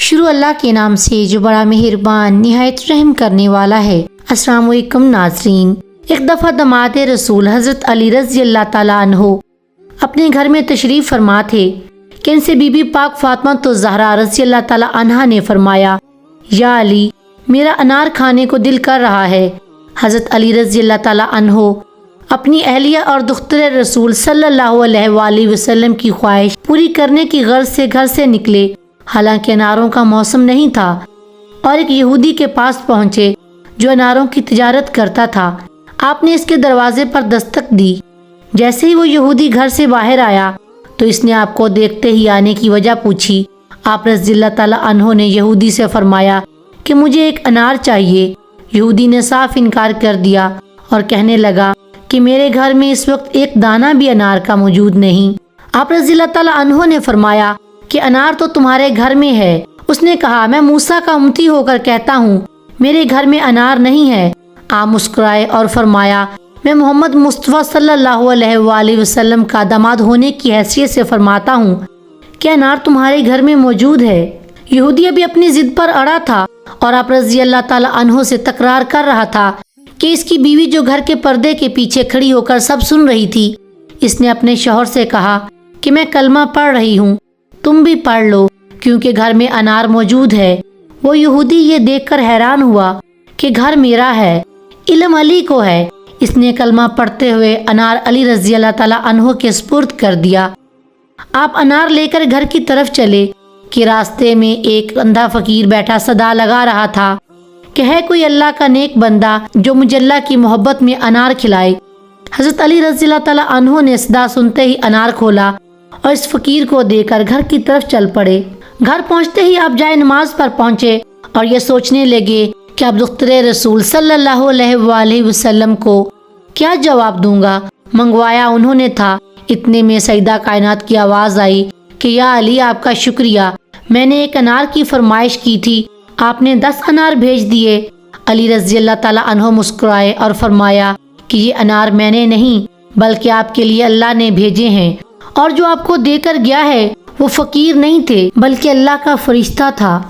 شروع اللہ کے نام سے جو بڑا مہربان نہایت رحم کرنے والا ہے۔ السلام علیکم ناظرین، ایک دفعہ داماد رسول حضرت علی رضی اللہ تعالیٰ عنہ اپنے گھر میں تشریف فرما تھے کہ ان سے بی بی پاک فاطمہ الزہرا رضی اللہ تعالیٰ عنہا نے فرمایا، یا علی، میرا انار کھانے کو دل کر رہا ہے۔ حضرت علی رضی اللہ تعالیٰ عنہ اپنی اہلیہ اور دختر رسول صلی اللہ علیہ وآلہ وسلم کی خواہش پوری کرنے کی غرض سے گھر سے نکلے، حالانکہ اناروں کا موسم نہیں تھا، اور ایک یہودی کے پاس پہنچے جو اناروں کی تجارت کرتا تھا۔ آپ نے اس کے دروازے پر دستک دی۔ جیسے ہی وہ یہودی گھر سے باہر آیا تو اس نے آپ کو دیکھتے ہی آنے کی وجہ پوچھی۔ آپ رضی اللہ تعالیٰ عنہ نے یہودی سے فرمایا کہ مجھے ایک انار چاہیے۔ یہودی نے صاف انکار کر دیا اور کہنے لگا کہ میرے گھر میں اس وقت ایک دانہ بھی انار کا موجود نہیں۔ آپ رضی اللہ تعالیٰ عنہ نے فرمایا کہ انار تو تمہارے گھر میں ہے۔ اس نے کہا، میں موسیٰ کا امتی ہو کر کہتا ہوں میرے گھر میں انار نہیں ہے۔ آپ مسکرائے اور فرمایا، میں محمد مصطفیٰ صلی اللہ علیہ وآلہ وسلم کا داماد ہونے کی حیثیت سے فرماتا ہوں کہ انار تمہارے گھر میں موجود ہے۔ یہودی ابھی اپنی ضد پر اڑا تھا اور آپ رضی اللہ تعالیٰ عنہ سے تکرار کر رہا تھا کہ اس کی بیوی جو گھر کے پردے کے پیچھے کھڑی ہو کر سب سن رہی تھی، اس نے اپنے شوہر سے کہا کہ میں کلمہ پڑھ رہی ہوں، تم بھی پڑھ لو کیونکہ گھر میں انار موجود ہے۔ وہ یہودی یہ دیکھ کر حیران ہوا کہ گھر میرا ہے، علم علی کو ہے۔ اس نے کلمہ پڑھتے ہوئے انار علی رضی اللہ تعالیٰ عنہ کے سپرد کر دیا۔ آپ انار لے کر گھر کی طرف چلے کہ راستے میں ایک اندھا فقیر بیٹھا صدا لگا رہا تھا کہ ہے کوئی اللہ کا نیک بندہ جو مجھے اللہ کی محبت میں انار کھلائے۔ حضرت علی رضی اللہ تعالیٰ عنہ نے صدا سنتے ہی انار کھولا اور اس فقیر کو دے کر گھر کی طرف چل پڑے۔ گھر پہنچتے ہی آپ جائے نماز پر پہنچے اور یہ سوچنے لگے کہ اب دختر رسول صلی اللہ علیہ وآلہ وسلم کو کیا جواب دوں گا۔ منگوایا انہوں نے تھا، اتنے میں سیدہ کائنات کی آواز آئی کہ یا علی، آپ کا شکریہ، میں نے ایک انار کی فرمائش کی تھی، آپ نے 10 انار بھیج دیے۔ علی رضی اللہ تعالیٰ عنہ مسکرائے اور فرمایا کہ یہ انار میں نے نہیں بلکہ آپ کے لیے اللہ نے بھیجے ہیں، اور جو آپ کو دے کر گیا ہے وہ فقیر نہیں تھے بلکہ اللہ کا فرشتہ تھا۔